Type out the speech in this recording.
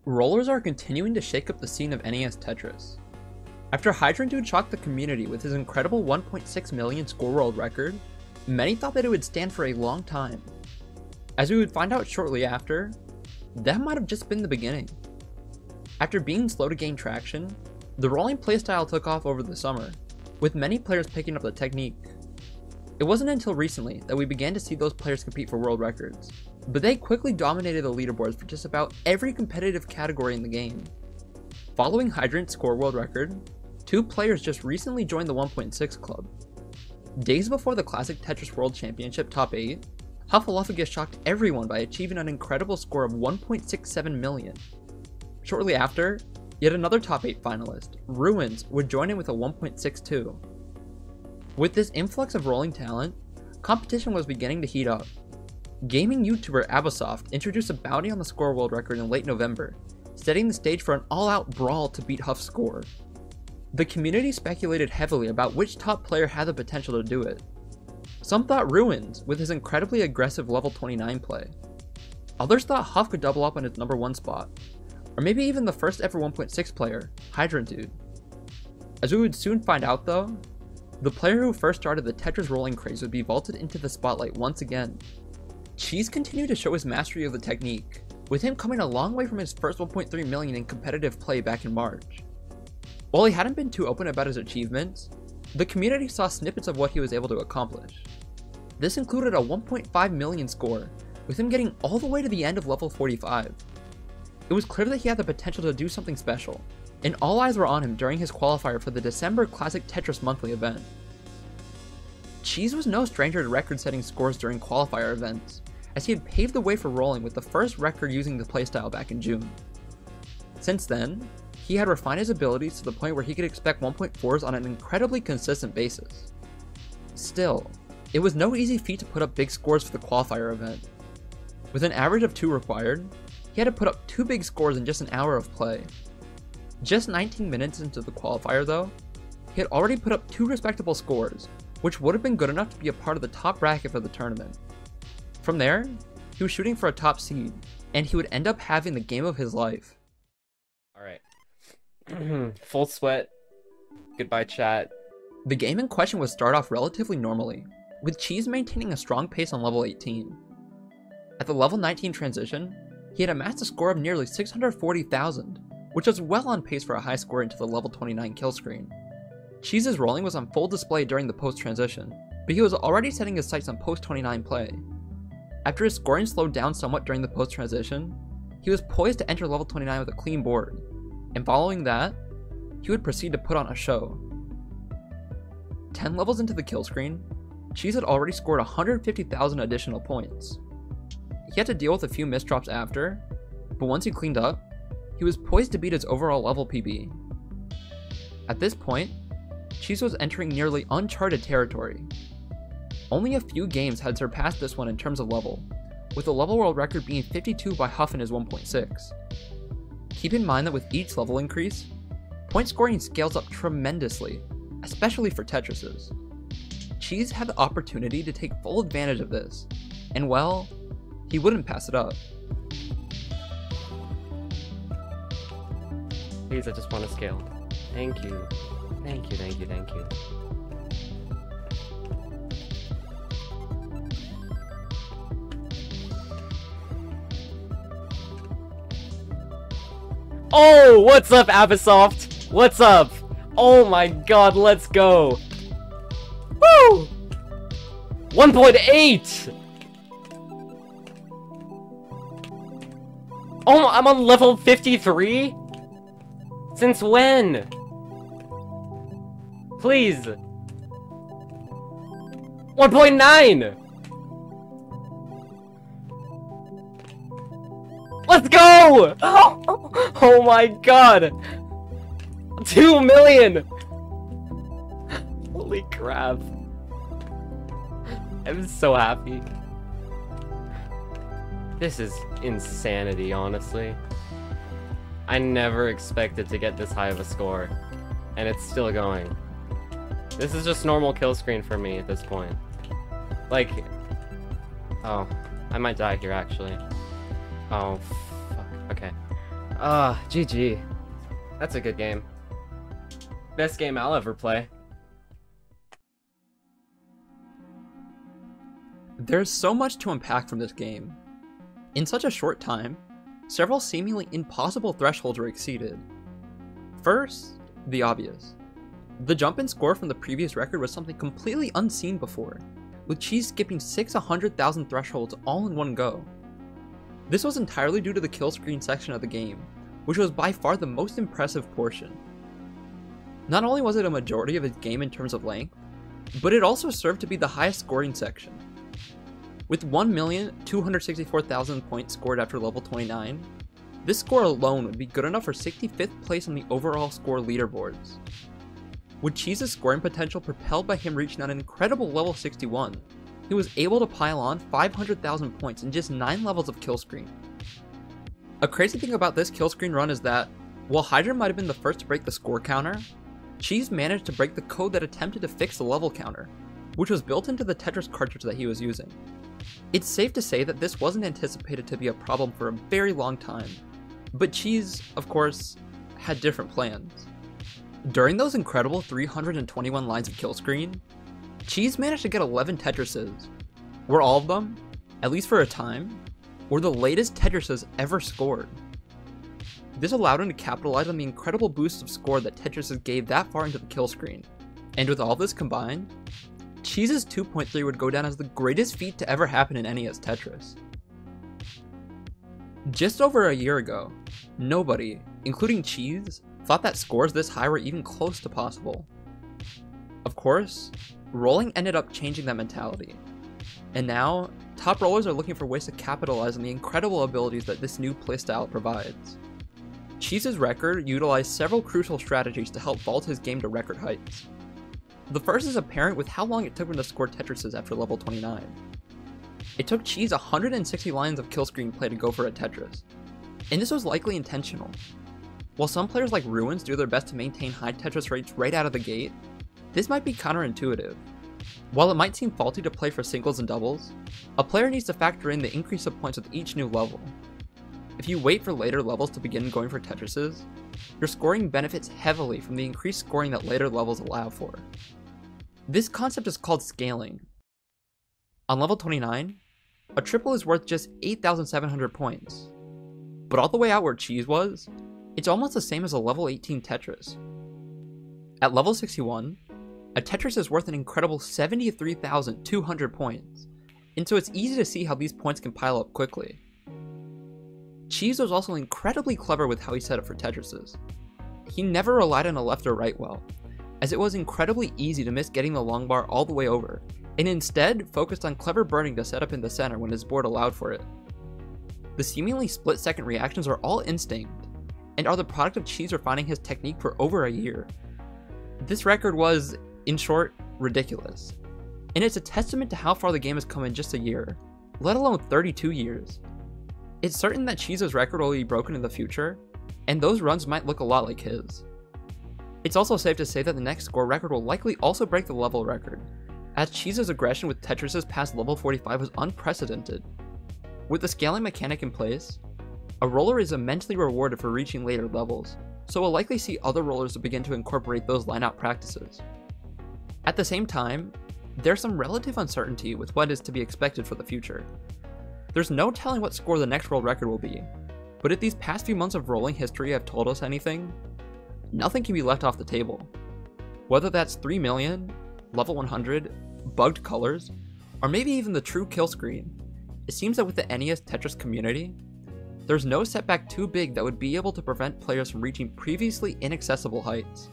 Rollers are continuing to shake up the scene of NES Tetris. After Hydrant Dude shocked the community with his incredible 1.6 million score world record, many thought that it would stand for a long time. As we would find out shortly after, that might have just been the beginning. After being slow to gain traction, the rolling playstyle took off over the summer, with many players picking up the technique. It wasn't until recently that we began to see those players compete for world records, but they quickly dominated the leaderboards for just about every competitive category in the game. Following Hydrant's score world record, two players just recently joined the 1.6 club. Days before the Classic Tetris World Championship Top 8, Huffaluffagus shocked everyone by achieving an incredible score of 1.67 million. Shortly after, yet another Top 8 finalist, Ruins, would join in with a 1.62. With this influx of rolling talent, competition was beginning to heat up. Gaming YouTuber Abasoft introduced a bounty on the score world record in late November, setting the stage for an all-out brawl to beat Huff's score. The community speculated heavily about which top player had the potential to do it. Some thought Ruins, with his incredibly aggressive level 29 play. Others thought Huff could double up on his number 1 spot, or maybe even the first ever 1.6 player, Hydrant Dude. As we would soon find out though, the player who first started the Tetris rolling craze would be vaulted into the spotlight once again. Cheez continued to show his mastery of the technique, with him coming a long way from his first 1.3 million in competitive play back in March. While he hadn't been too open about his achievements, the community saw snippets of what he was able to accomplish. This included a 1.5 million score, with him getting all the way to the end of level 45. It was clear that he had the potential to do something special, and all eyes were on him during his qualifier for the December Classic Tetris monthly event. Cheez was no stranger to record-setting scores during qualifier events, as he had paved the way for rolling with the first record using the playstyle back in June. Since then, he had refined his abilities to the point where he could expect 1.4s on an incredibly consistent basis. Still, it was no easy feat to put up big scores for the qualifier event. With an average of 2 required, he had to put up 2 big scores in just an hour of play. Just 19 minutes into the qualifier though, he had already put up 2 respectable scores, which would have been good enough to be a part of the top bracket for the tournament. From there, he was shooting for a top seed, and he would end up having the game of his life. Alright. Full sweat. Goodbye, chat. The game in question would start off relatively normally, with Cheez maintaining a strong pace on level 18. At the level 19 transition, he had amassed a score of nearly 640,000, which was well on pace for a high score into the level 29 kill screen. Cheez's rolling was on full display during the post-transition, but he was already setting his sights on post-29 play. After his scoring slowed down somewhat during the post-transition, he was poised to enter level 29 with a clean board, and following that, he would proceed to put on a show. 10 levels into the kill screen, Cheez had already scored 150,000 additional points. He had to deal with a few misdrops after, but once he cleaned up, he was poised to beat his overall level PB. At this point, Cheez was entering nearly uncharted territory. Only a few games had surpassed this one in terms of level, with the level world record being 52 by Huff in his 1.6. Keep in mind that with each level increase, point scoring scales up tremendously, especially for Tetrises. Cheez had the opportunity to take full advantage of this, and well, he wouldn't pass it up. Please, I just want to scale. Thank you. Thank you, thank you, thank you. Oh, what's up, Abasoft? What's up? Oh my god, let's go. Woo! 1.8! Oh, I'm on level 53? Since when? Please. 1.9! Let's go! Oh my god! 2 million! Holy crap. I'm so happy. This is insanity, honestly. I never expected to get this high of a score, and it's still going. This is just normal kill screen for me at this point. Like, oh, I might die here actually. Oh, fuck. Okay. GG. That's a good game. Best game I'll ever play. There's so much to unpack from this game. In such a short time, several seemingly impossible thresholds were exceeded. First, the obvious. The jump in score from the previous record was something completely unseen before, with Cheez skipping 600,000 thresholds all in one go. This was entirely due to the kill screen section of the game, which was by far the most impressive portion. Not only was it a majority of its game in terms of length, but it also served to be the highest scoring section. With 1,264,000 points scored after level 29, this score alone would be good enough for 65th place on the overall score leaderboards. With Cheez's scoring potential propelled by him reaching an incredible level 61, he was able to pile on 500,000 points in just 9 levels of kill screen. A crazy thing about this kill screen run is that, while Hydra might have been the first to break the score counter, Cheez managed to break the code that attempted to fix the level counter, which was built into the Tetris cartridge that he was using. It's safe to say that this wasn't anticipated to be a problem for a very long time, but Cheez, of course, had different plans. During those incredible 321 lines of kill screen, Cheez managed to get 11 Tetrises, where all of them, at least for a time, were the latest Tetrises ever scored. This allowed him to capitalize on the incredible boost of score that Tetrises gave that far into the kill screen, and with all this combined, Cheez's 2.3 would go down as the greatest feat to ever happen in NES Tetris. Just over a year ago, nobody, including Cheez, thought that scores this high were even close to possible. Of course, rolling ended up changing that mentality, and now, top rollers are looking for ways to capitalize on the incredible abilities that this new playstyle provides. Cheez's record utilized several crucial strategies to help vault his game to record heights. The first is apparent with how long it took him to score Tetrises after level 29. It took Cheez 160 lines of kill screen play to go for a Tetris, and this was likely intentional. While some players like Ruins do their best to maintain high Tetris rates right out of the gate, this might be counterintuitive. While it might seem faulty to play for singles and doubles, a player needs to factor in the increase of points with each new level. If you wait for later levels to begin going for Tetrises, your scoring benefits heavily from the increased scoring that later levels allow for. This concept is called scaling. On level 29, a triple is worth just 8,700 points. But all the way out where Cheez was, it's almost the same as a level 18 Tetris. At level 61, a Tetris is worth an incredible 73,200 points, and so it's easy to see how these points can pile up quickly. Cheez was also incredibly clever with how he set up for Tetrises. He never relied on a left or right well, as it was incredibly easy to miss getting the long bar all the way over, and instead focused on clever burning to set up in the center when his board allowed for it. The seemingly split-second reactions are all instinct, and are the product of Cheez refining his technique for over a year. This record was, in short, ridiculous, and it's a testament to how far the game has come in just a year, let alone 32 years. It's certain that Cheez's record will be broken in the future, and those runs might look a lot like his. It's also safe to say that the next score record will likely also break the level record, as Cheez's aggression with Tetrises past level 45 was unprecedented. With the scaling mechanic in place, a roller is immensely rewarded for reaching later levels, so we'll likely see other rollers begin to incorporate those line-out practices. At the same time, there's some relative uncertainty with what is to be expected for the future. There's no telling what score the next world record will be, but if these past few months of rolling history have told us anything, nothing can be left off the table. Whether that's 3 million, level 100, bugged colors, or maybe even the true kill screen, it seems that with the NES Tetris community, there's no setback too big that would be able to prevent players from reaching previously inaccessible heights.